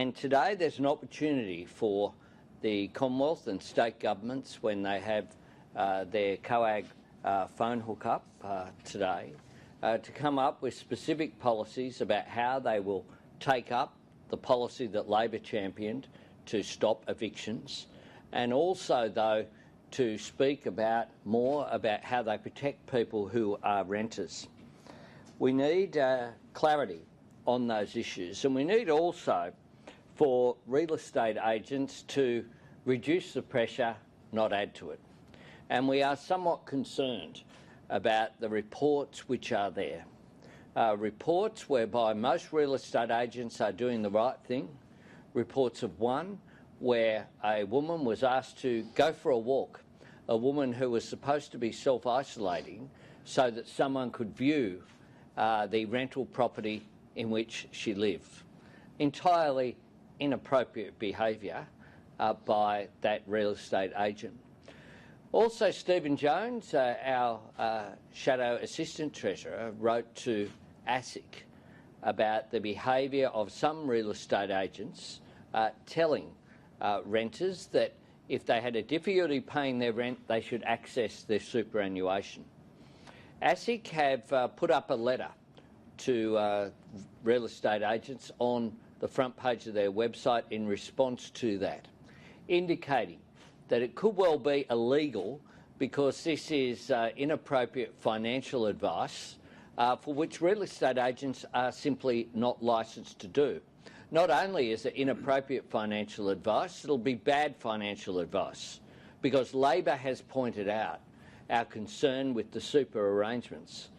And today there's an opportunity for the Commonwealth and state governments, when they have their COAG phone hookup today, to come up with specific policies about how they will take up the policy that Labor championed to stop evictions, and also, though, to speak more about how they protect people who are renters. We need clarity on those issues, and we need also for real estate agents to reduce the pressure, not add to it. And we are somewhat concerned about the reports which are there. Reports whereby most real estate agents are doing the right thing. Reports of one where a woman was asked to go for a walk, a woman who was supposed to be self-isolating so that someone could view the rental property in which she lived. Entirely inappropriate behaviour by that real estate agent. Also, Stephen Jones, our Shadow Assistant Treasurer, wrote to ASIC about the behaviour of some real estate agents telling renters that if they had a difficulty paying their rent, they should access their superannuation. ASIC have put up a letter to real estate agents on the front page of their website in response to that, indicating that it could well be illegal because this is inappropriate financial advice for which real estate agents are simply not licensed to do. Not only is it inappropriate financial advice, it'll be bad financial advice, because Labor has pointed out our concern with the super arrangements.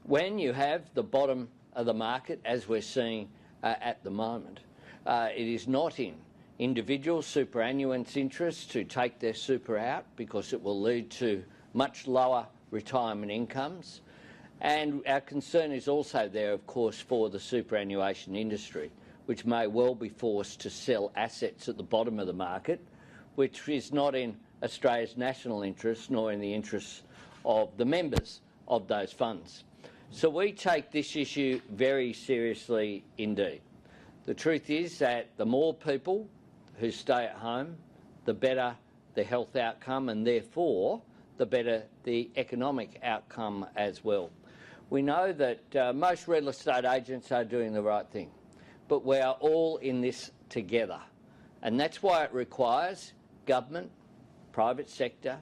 When you have the bottom of the market, as we're seeing at the moment, it is not in individual superannuants' interests to take their super out, because it will lead to much lower retirement incomes. And our concern is also there, of course, for the superannuation industry, which may well be forced to sell assets at the bottom of the market, which is not in Australia's national interest nor in the interests of the members of those funds. So we take this issue very seriously indeed. The truth is that the more people who stay at home, the better the health outcome, and therefore the better the economic outcome as well. We know that most real estate agents are doing the right thing, but we are all in this together, and that's why it requires government, private sector,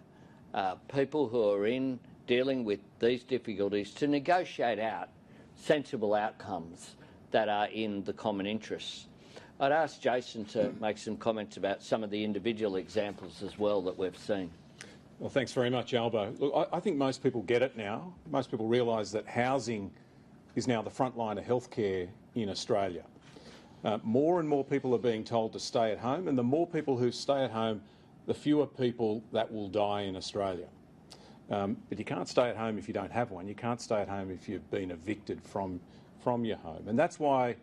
people who are in dealing with these difficulties to negotiate out sensible outcomes that are in the common interests. I'd ask Jason to make some comments about some of the individual examples as well that we've seen. Well, thanks very much, Albo. Look, I think most people get it now. Most people realise that housing is now the front line of healthcare in Australia. More and more people are being told to stay at home, and the more people who stay at home, the fewer people that will die in Australia. But you can't stay at home if you don't have one. You can't stay at home if you've been evicted from your home. And that's why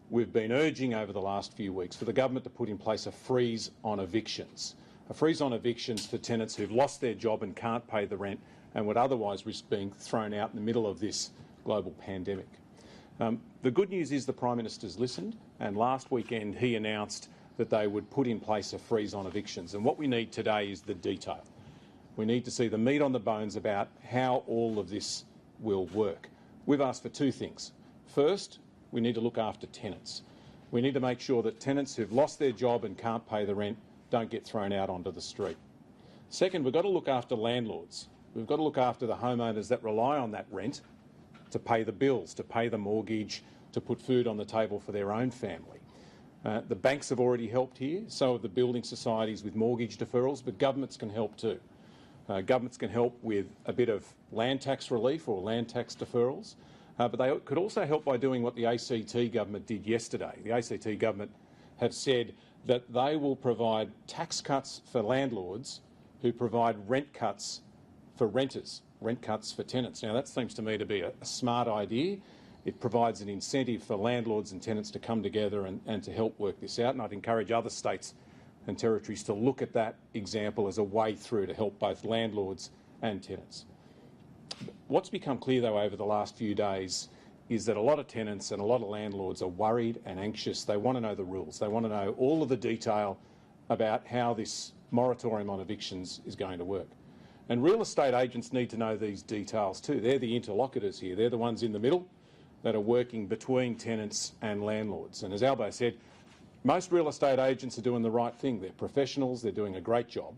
we've been urging over the last few weeks for the government to put in place a freeze on evictions. A freeze on evictions for tenants who've lost their job and can't pay the rent and would otherwise risk being thrown out in the middle of this global pandemic. The good news is the Prime Minister's listened, and last weekend he announced that they would put in place a freeze on evictions. And what we need today is the detail. We need to see the meat on the bones about how all of this will work. We've asked for two things. First, we need to look after tenants. We need to make sure that tenants who've lost their job and can't pay the rent don't get thrown out onto the street. Second, we've got to look after landlords. We've got to look after the homeowners that rely on that rent to pay the bills, to pay the mortgage, to put food on the table for their own family. The banks have already helped here, so have the building societies with mortgage deferrals, but governments can help too. Governments can help with a bit of land tax relief or land tax deferrals, but they could also help by doing what the ACT government did yesterday. The ACT government have said that they will provide tax cuts for landlords who provide rent cuts for renters, rent cuts for tenants. Now, that seems to me to be a smart idea. It provides an incentive for landlords and tenants to come together and to help work this out, and I'd encourage other states and territories to look at that example as a way through to help both landlords and tenants. What's become clear, though, over the last few days is that a lot of tenants and a lot of landlords are worried and anxious. They want to know the rules. They want to know all of the detail about how this moratorium on evictions is going to work. And real estate agents need to know these details too. They're the interlocutors here. They're the ones in the middle that are working between tenants and landlords. And as Albo said, most real estate agents are doing the right thing. They're professionals. They're doing a great job.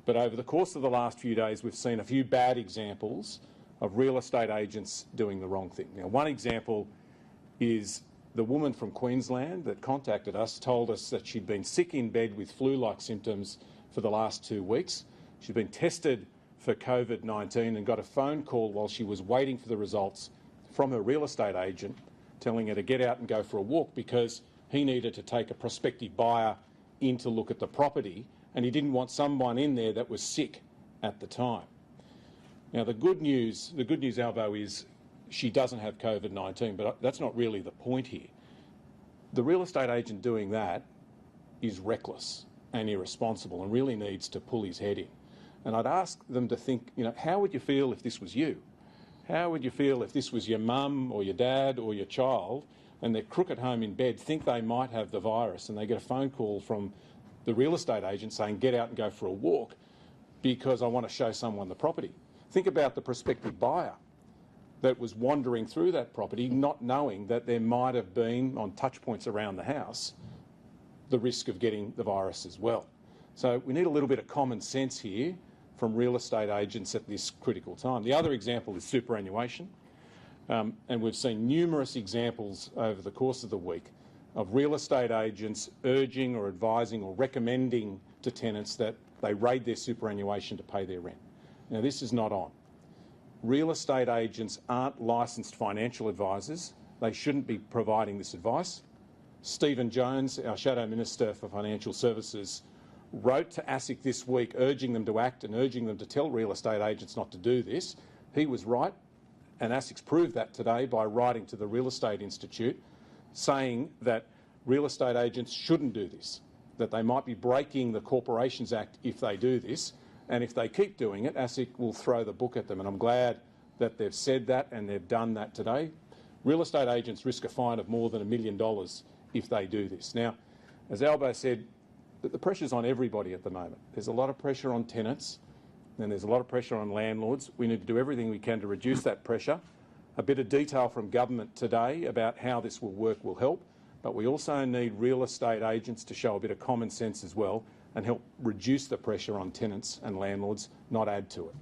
But over the course of the last few days, we've seen a few bad examples of real estate agents doing the wrong thing. Now, one example is the woman from Queensland that contacted us told us that she'd been sick in bed with flu-like symptoms for the last 2 weeks. She'd been tested for COVID-19 and got a phone call while she was waiting for the results from her real estate agent telling her to get out and go for a walk because he needed to take a prospective buyer in to look at the property and he didn't want someone in there that was sick at the time. Now, the good news, Albo, is she doesn't have COVID-19, but that's not really the point here. The real estate agent doing that is reckless and irresponsible and really needs to pull his head in. And I'd ask them to think, how would you feel if this was you? How would you feel if this was your mum or your dad or your child and they're crook at home in bed, think they might have the virus and they get a phone call from the real estate agent saying, get out and go for a walk because I want to show someone the property. Think about the prospective buyer that was wandering through that property not knowing that there might have been, on touch points around the house, the risk of getting the virus as well. So we need a little bit of common sense here from real estate agents at this critical time. The other example is superannuation. And we've seen numerous examples over the course of the week of real estate agents urging or advising or recommending to tenants that they raid their superannuation to pay their rent. Now, this is not on. Real estate agents aren't licensed financial advisors. They shouldn't be providing this advice. Stephen Jones, our Shadow Minister for Financial Services, wrote to ASIC this week urging them to act and urging them to tell real estate agents not to do this. He was right, and ASIC's proved that today by writing to the Real Estate Institute saying that real estate agents shouldn't do this, that they might be breaking the Corporations Act if they do this, and if they keep doing it, ASIC will throw the book at them. And I'm glad that they've said that and they've done that today. Real estate agents risk a fine of more than $1 million if they do this. Now, as Albo said, the pressure's on everybody at the moment. There's a lot of pressure on tenants and there's a lot of pressure on landlords. We need to do everything we can to reduce that pressure. A bit of detail from government today about how this will work will help, but we also need real estate agents to show a bit of common sense as well and help reduce the pressure on tenants and landlords, not add to it.